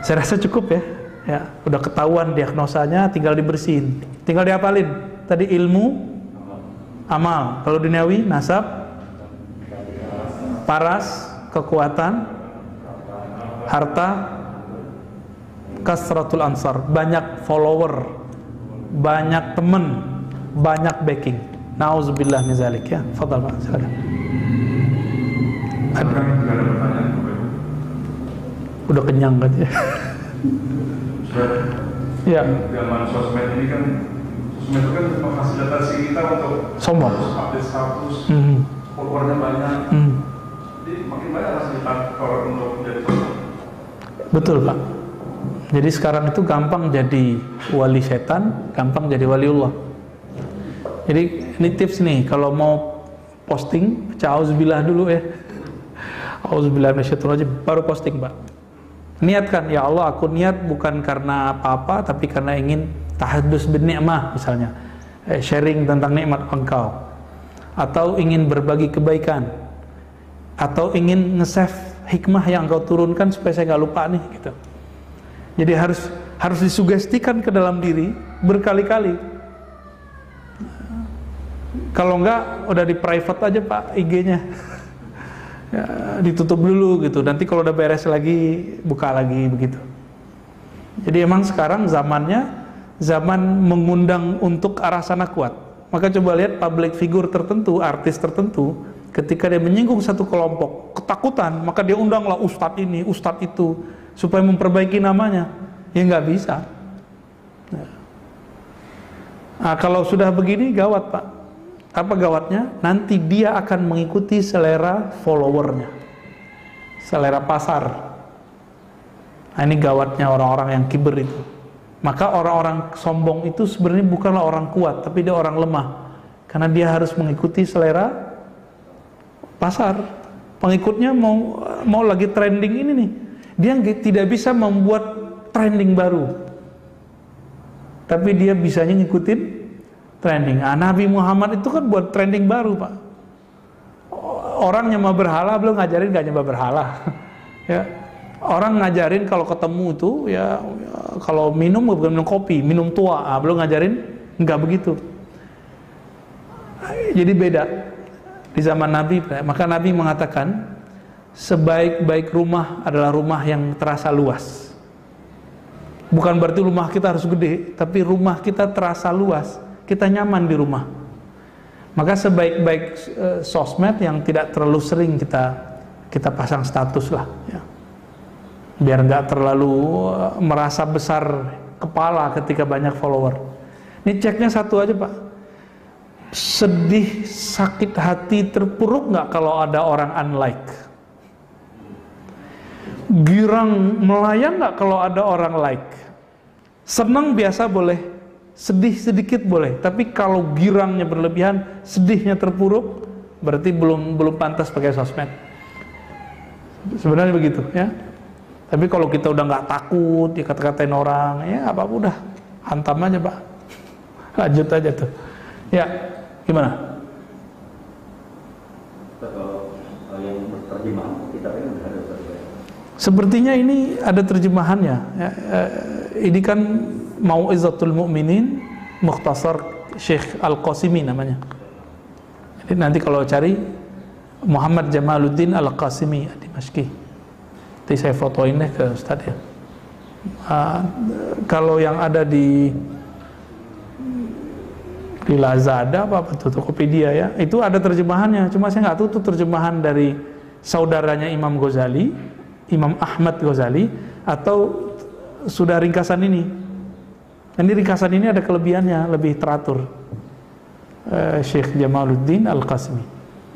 Saya rasa cukup ya. Ya, udah ketahuan diagnosanya, tinggal dibersihin. Tinggal diapalin. Tadi ilmu, amal. Kalau duniawi, nasab, paras, kekuatan, harta, kasratul ansar, banyak follower, banyak temen, banyak backing. Nauzubillah min dzalik ya. Fadhal Pak, silakan. Udah kenyang katanya. Ya. Zaman sosmed ini kan, sosmed itu kan memfasilitasi kita untuk sombong, update status, followernya banyak. Jadi makin banyak fasilitator untuk menjadi sombong. Betul Pak. Jadi sekarang itu gampang jadi wali setan, gampang jadi waliullah. Jadi ini tips nih, kalau mau posting, baca auzubillah dulu ya. Auzubillah minasyaitonir rajim, baru posting Pak. Niatkan, ya Allah aku niat bukan karena apa-apa, tapi karena ingin tahaddus bin ni'mah misalnya, sharing tentang nikmat engkau, atau ingin berbagi kebaikan, atau ingin nge-save hikmah yang engkau turunkan supaya saya nggak lupa nih gitu. Jadi harus disugestikan ke dalam diri berkali-kali. Kalau enggak udah di private aja Pak IG-nya. Ya, ditutup dulu gitu. Nanti kalau udah beres lagi buka lagi begitu. Jadi emang sekarang zamannya zaman mengundang untuk arah sana kuat. Maka coba lihat public figure tertentu, artis tertentu, ketika dia menyinggung satu kelompok ketakutan, maka dia undanglah ustadz ini, ustadz itu supaya memperbaiki namanya. Ya nggak bisa. Nah, kalau sudah begini gawat Pak. Apa gawatnya? Nanti dia akan mengikuti selera followernya, selera pasar. Nah, ini gawatnya orang-orang yang kiber itu. Maka orang-orang sombong itu sebenarnya bukanlah orang kuat, tapi dia orang lemah. Karena dia harus mengikuti selera pasar. Pengikutnya mau lagi trending ini nih, dia tidak bisa membuat trending baru, tapi dia bisanya ngikutin trending. Nah, Nabi Muhammad itu kan buat trending baru Pak. Orang nyembah berhala, belum ngajarin gak nyembah berhala. Ya, orang ngajarin kalau ketemu itu ya kalau minum bukan minum kopi, minum tua. Belum ngajarin nggak begitu. Jadi beda di zaman Nabi. Maka Nabi mengatakan sebaik-baik rumah adalah rumah yang terasa luas. Bukan berarti rumah kita harus gede, tapi rumah kita terasa luas, kita nyaman di rumah. Maka sebaik-baik sosmed yang tidak terlalu sering kita pasang status lah, ya. Biar nggak terlalu merasa besar kepala ketika banyak follower. Ini ceknya satu aja Pak. Sedih, sakit hati, terpuruk nggak kalau ada orang unlike? Girang, melayang nggak kalau ada orang like? Senang biasa boleh, sedih sedikit boleh. Tapi kalau girangnya berlebihan, sedihnya terpuruk, berarti belum pantas pakai sosmed. Sebenarnya begitu, ya. Tapi kalau kita udah nggak takut dikata-katain orang, ya apa udah hantam aja Pak, lanjut aja tuh. Ya, gimana? Kalau yang terjemahan kita kan udah ada. Sepertinya ini ada terjemahannya. Ya, ini kan Mau'izatul Mu'minin, Mukhtasar Syekh Al-Qasimi namanya. Jadi nanti kalau cari Muhammad Jamaluddin Al-Qasimi Dimashqi. Nanti saya fotoin deh ke Ustaz ya. Kalau yang ada di Lazada apa Tokopedia ya, itu ada terjemahannya. Cuma saya nggak tahu itu terjemahan dari saudaranya Imam Ghazali, Imam Ahmad Ghazali, atau sudah ringkasan ini. Ini ringkasan ini ada kelebihannya, lebih teratur. Syekh Jamaluddin Al-Qasimi.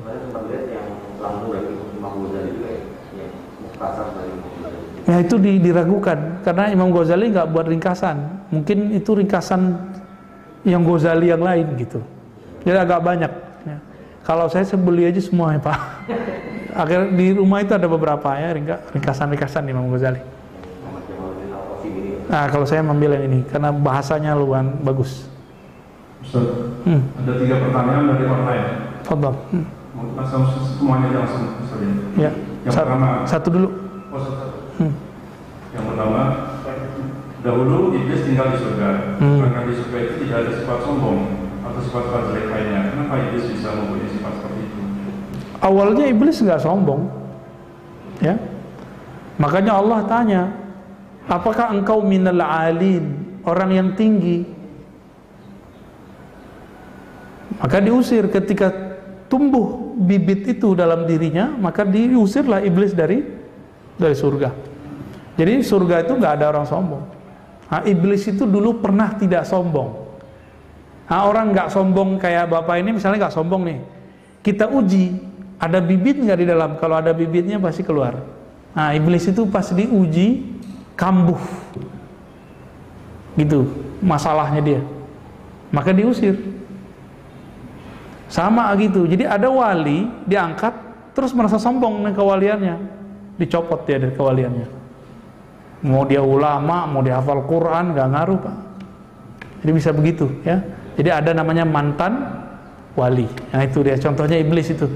Kemarin sempat lihat yang langsung dari Imam Ghazali juga ya, yang mukhtasar dari Imam Ghazali. Ya itu diragukan karena Imam Ghazali nggak buat ringkasan. Mungkin itu ringkasan yang Ghazali yang lain gitu. Jadi agak banyak. Ya. Kalau saya beli aja semua ya Pak. Akhirnya di rumah itu ada beberapa ya ringkasan-ringkasan Imam Ghazali. Nah kalau saya mengambil yang ini karena bahasanya luan bagus. Ustaz, ada 3 pertanyaan dari online. Fadhal. Langsung semuanya langsung saja. Ya. Yang pertama. Satu dulu. Oh, satu. Yang pertama, dahulu iblis tinggal di surga. Karena di surga itu tidak ada sifat sombong atau sifat jelek lainnya. Kenapa iblis bisa mempunyai sifat seperti itu? Awalnya iblis nggak sombong, ya. Makanya Allah tanya, apakah engkau minal alin, orang yang tinggi? Maka diusir ketika tumbuh bibit itu dalam dirinya, maka diusirlah iblis dari surga. Jadi surga itu nggak ada orang sombong. Nah, iblis itu dulu pernah tidak sombong. Nah, orang nggak sombong kayak bapak ini misalnya nggak sombong nih, kita uji ada bibit nggak di dalam. Kalau ada bibitnya pasti keluar. Nah, iblis itu pas diuji kambuh, gitu masalahnya dia, maka diusir. Sama gitu. Jadi ada wali diangkat terus merasa sombong dengan kewaliannya, dicopot dia dari kewaliannya. Mau dia ulama, mau dia hafal Quran, nggak ngaruh Pak. Jadi bisa begitu ya. Jadi ada namanya mantan wali. Nah itu dia contohnya iblis itu.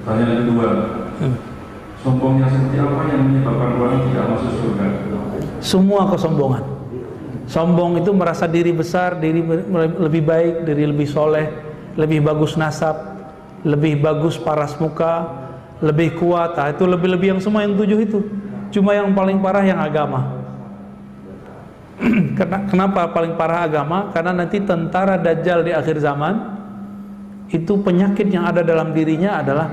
Pertanyaan kedua, sombongnya seperti apa yang menyebabkan orang tidak masuk surga? Semua kesombongan. Sombong itu merasa diri besar, diri lebih baik, diri lebih soleh, lebih bagus nasab, lebih bagus paras muka, lebih kuat. Nah, itu lebih-lebih yang semua yang 7 itu. Cuma yang paling parah yang agama. Kenapa paling parah agama? Karena nanti tentara Dajjal di akhir zaman itu penyakit yang ada dalam dirinya adalah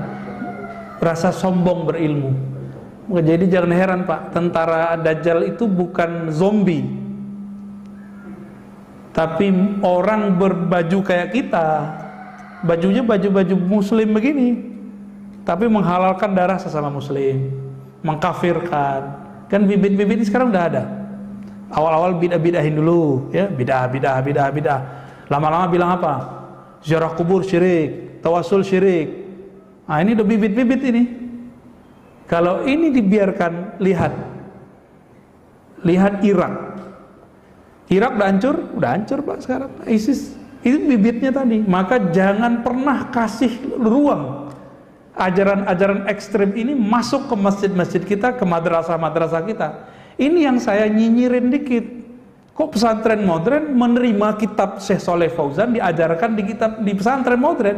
rasa sombong berilmu. Jadi jangan heran Pak, tentara Dajjal itu bukan zombie, tapi orang berbaju kayak kita, bajunya baju-baju muslim begini, tapi menghalalkan darah sesama muslim, mengkafirkan. Kan bibit-bibit ini sekarang udah ada. Awal-awal bidah-bidahin dulu, ya, bidah. Lama-lama bilang apa? Ziarah kubur syirik, tawasul syirik. Nah, ini udah bibit-bibit ini. Kalau ini dibiarkan, lihat Irak. Irak udah hancur Pak sekarang. ISIS itu bibitnya tadi. Maka jangan pernah kasih ruang ajaran-ajaran ekstrem ini masuk ke masjid-masjid kita, ke madrasah-madrasah kita. Ini yang saya nyinyirin dikit. Kok pesantren modern menerima kitab Syekh Saleh Fauzan diajarkan di pesantren modern?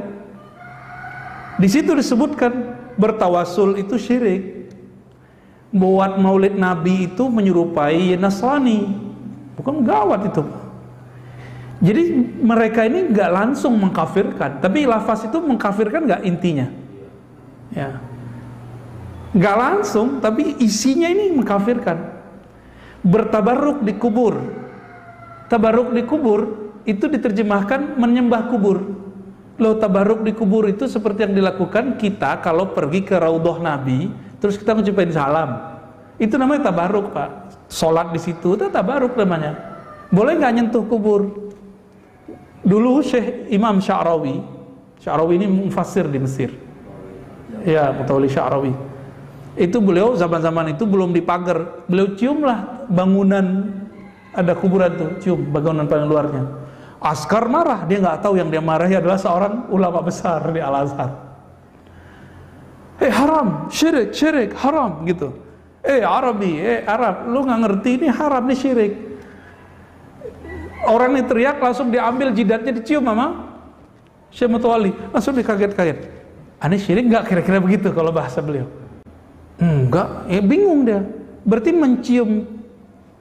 Di situ disebutkan bertawasul itu syirik. Buat maulid Nabi itu menyerupai Nasrani. Bukan gawat itu. Jadi mereka ini nggak langsung mengkafirkan, tapi lafaz itu mengkafirkan nggak intinya? Ya, nggak langsung, tapi isinya ini mengkafirkan. Bertabarruk di kubur. Tabarruk di kubur itu diterjemahkan menyembah kubur. Loh, tabarruk di kubur itu seperti yang dilakukan kita kalau pergi ke Raudhah Nabi, terus kita ngucapin salam. Itu namanya tabarruk Pak. Sholat di situ itu tabarruk namanya. Boleh nggak nyentuh kubur? Dulu Syekh Imam Sya'rawi ini mufassir di Mesir. Ya, Mutawalli Sya'rawi. Itu beliau zaman-zaman itu belum dipagar. Beliau ciumlah bangunan, ada kuburan tuh, cium bangunan paling luarnya. Askar marah, dia nggak tahu yang dia marahi adalah seorang ulama besar di Al-Azhar. Haram, syirik, haram gitu. Arab, lu nggak ngerti ini haram, ini syirik. Orang ini teriak, langsung diambil jidatnya dicium sama Syekh Mutawalli, langsung dikaget-kaget. Ini syirik nggak kira-kira begitu kalau bahasa beliau? Enggak, bingung dia. Berarti mencium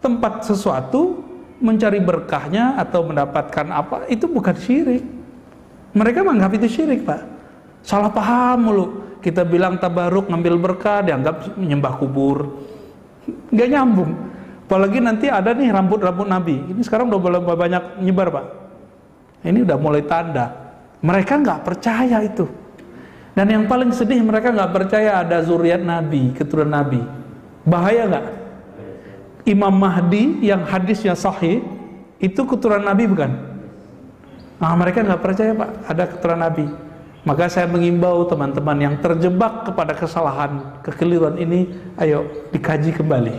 tempat sesuatu, mencari berkahnya atau mendapatkan apa, itu bukan syirik. Mereka menganggap itu syirik Pak. Salah paham mulu. Kita bilang tabaruk ngambil berkah, dianggap menyembah kubur. Nggak nyambung. Apalagi nanti ada nih rambut-rambut Nabi. Ini sekarang udah banyak nyebar Pak. Ini udah mulai tanda. Mereka nggak percaya itu. Dan yang paling sedih, mereka nggak percaya ada zuriat Nabi, keturunan Nabi. Bahaya nggak? Imam Mahdi yang hadisnya sahih itu keturunan Nabi bukan? Nah, mereka nggak percaya Pak ada keturunan Nabi. Maka saya mengimbau teman-teman yang terjebak kepada kesalahan, kekeliruan ini, ayo dikaji kembali.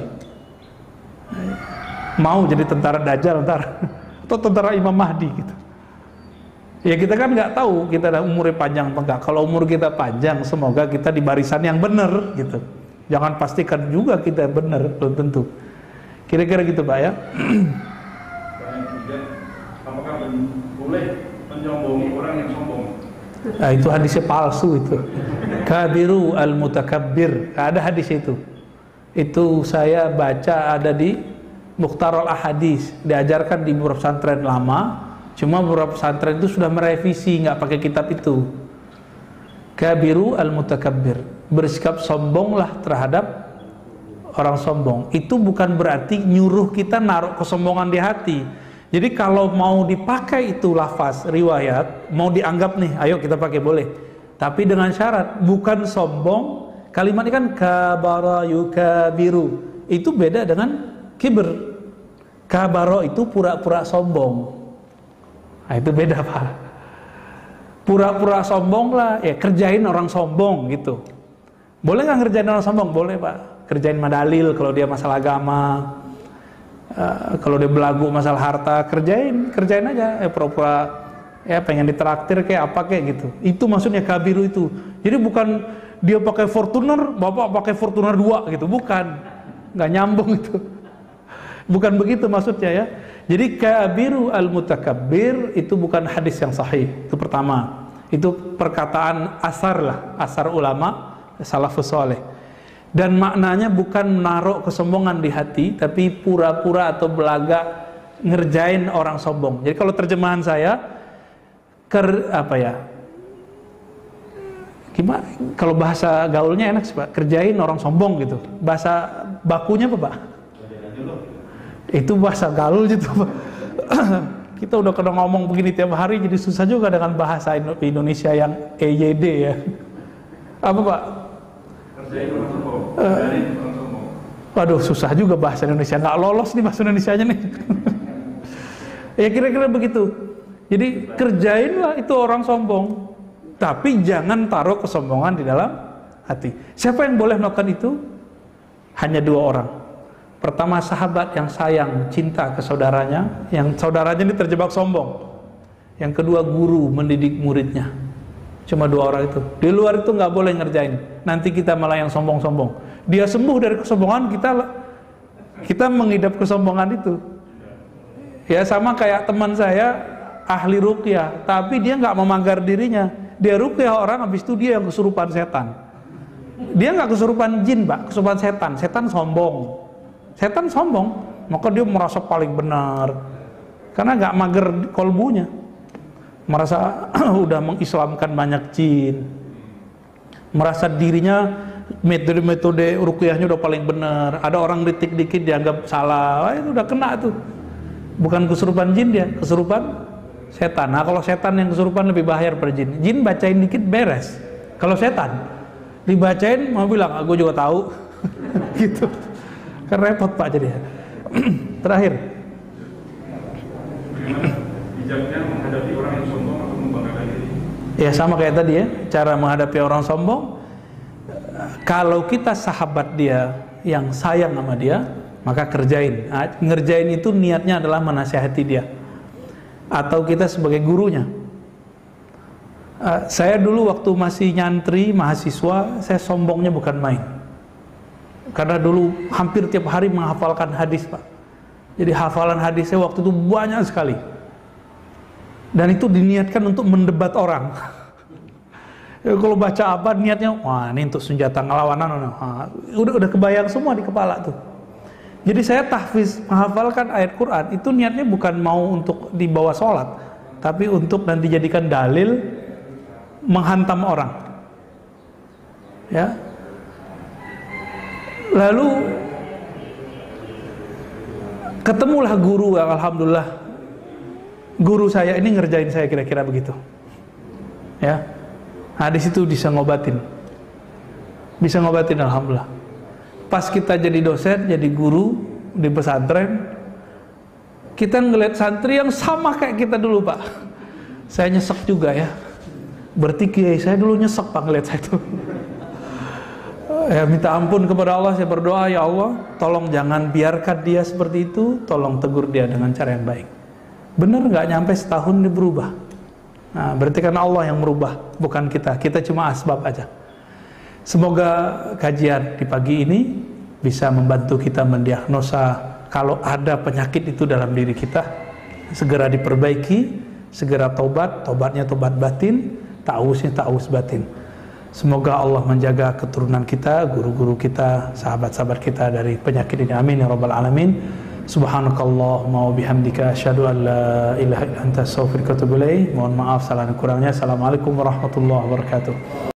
Mau jadi tentara Dajjal ntar atau tentara Imam Mahdi gitu. Ya kita kan nggak tahu kita ada umurnya panjang atau enggak. Kalau umur kita panjang, semoga kita di barisan yang benar gitu. Jangan pastikan juga kita benar, belum tentu. Kira-kira gitu Pak ya. Apakah boleh menyombongi orang yang sombong? Nah, itu hadisnya palsu itu. Kabiru al-mutakabbir. Ada hadis itu. Itu saya baca ada di Mukhtarul Ahadis, diajarkan di beberapa pesantren lama. Cuma beberapa pesantren itu sudah merevisi, nggak pakai kitab itu. Kabiru al-mutakabbir. Bersikap sombonglah terhadap orang sombong. Itu bukan berarti nyuruh kita naruh kesombongan di hati. Jadi kalau mau dipakai itu lafaz riwayat, mau dianggap nih, ayo kita pakai boleh. Tapi dengan syarat, bukan sombong. Kalimat ini kan kabara yukabiru. Itu beda dengan kibir. Kabaro itu pura-pura sombong. Nah, itu beda Pak. Pura-pura sombong lah, ya kerjain orang sombong gitu. Boleh nggak ngerjain orang sombong? Boleh Pak. Kerjain madalil kalau dia masalah agama. Kalau dia belagu masalah harta, kerjain aja, pura-pura ya pengen ditraktir kayak apa kayak gitu. Itu maksudnya kabiru itu. Jadi bukan dia pakai Fortuner, bapak pakai Fortuner 2 gitu, bukan. Nggak nyambung itu. Bukan begitu maksudnya ya. Jadi kabiru al-mutakabbir itu bukan hadis yang sahih. Itu pertama. Itu perkataan asar lah, asar ulama salafus saleh. Dan maknanya bukan menaruh kesombongan di hati, tapi pura-pura atau belaga ngerjain orang sombong. Jadi kalau terjemahan saya, Cuma kalau bahasa gaulnya enak sih Pak, kerjain orang sombong gitu. Bahasa bakunya apa Pak? Itu bahasa gaul gitu Pak. Kita udah kena ngomong begini tiap hari, jadi susah juga dengan bahasa Indonesia yang EYD ya. Apa Pak? Kerjain orang sombong. Kerjain orang sombong. Waduh, susah juga bahasa Indonesia, nggak lolos nih bahasa Indonesianya nih. Ya kira-kira begitu. Jadi kerjainlah itu orang sombong, tapi jangan taruh kesombongan di dalam hati. Siapa yang boleh melakukan itu? Hanya 2 orang. Pertama, sahabat yang sayang, cinta ke saudaranya, yang saudaranya ini terjebak sombong. Yang kedua, guru mendidik muridnya. Cuma 2 orang itu. Di luar itu nggak boleh ngerjain. Nanti kita malah yang sombong-sombong. Dia sembuh dari kesombongan, kita mengidap kesombongan itu. Ya sama kayak teman saya ahli ruqyah, tapi dia nggak memanggar dirinya. Dia ruqyah orang, habis itu dia yang kesurupan setan. Dia nggak kesurupan jin, Pak, kesurupan setan. Setan sombong. Setan sombong, maka dia merasa paling benar. Karena nggak mager kolbunya. Merasa udah mengislamkan banyak jin. Merasa dirinya metode-metode ruqyahnya udah paling benar. Ada orang kritik dikit dianggap salah. Wah, itu udah kena tuh. Bukan kesurupan jin dia, kesurupan setan. Nah, kalau setan yang kesurupan lebih bahaya daripada jin. Jin bacain dikit beres. Kalau setan dibacain mau bilang, "Aku juga tahu." Gitu. Kan repot Pak jadi. Terakhir. Bijaknya menghadapi orang yang sombong atau membanggakan diri. Ya sama kayak tadi ya, cara menghadapi orang sombong. Kalau kita sahabat dia yang sayang sama dia, maka kerjain. Ngerjain itu niatnya adalah menasihati dia. Atau kita sebagai gurunya. Saya dulu waktu masih nyantri, mahasiswa, saya sombongnya bukan main. Karena dulu hampir tiap hari menghafalkan hadis Pak. Jadi hafalan hadisnya waktu itu banyak sekali. Dan itu diniatkan untuk mendebat orang. Ya, kalau baca apa niatnya, wah ini untuk senjata ngelawanan. Udah kebayang semua di kepala tuh. Jadi saya tahfiz menghafalkan ayat Quran itu niatnya bukan mau untuk dibawa sholat, tapi untuk nanti jadikan dalil menghantam orang. Ya. Lalu ketemulah guru, alhamdulillah guru saya ini ngerjain saya kira-kira begitu. Ya. Nah, di situ bisa ngobatin alhamdulillah. Pas kita jadi dosen, jadi guru di pesantren, kita ngeliat santri yang sama kayak kita dulu Pak. Saya nyesek juga ya. Berarti kiai saya dulu nyesek Pak ngeliat saya itu. Ya minta ampun kepada Allah, saya berdoa, ya Allah tolong jangan biarkan dia seperti itu, tolong tegur dia dengan cara yang baik. Bener nggak nyampe setahun dia berubah. Nah, berarti kan Allah yang merubah, bukan kita cuma asbab aja. Semoga kajian di pagi ini bisa membantu kita mendiagnosa kalau ada penyakit itu dalam diri kita, segera diperbaiki, segera tobatnya tobat batin, ta'awuznya ta'awuz batin. Semoga Allah menjaga keturunan kita, guru-guru kita, sahabat-sahabat kita dari penyakit ini. Amin ya rabbal alamin. Subhanakallahumma wa bihamdika asyhadu an la ilaha illa anta astaghfiruka wa atubu ilaik. Mohon maaf salah dan kurangnya. Assalamualaikum warahmatullahi wabarakatuh.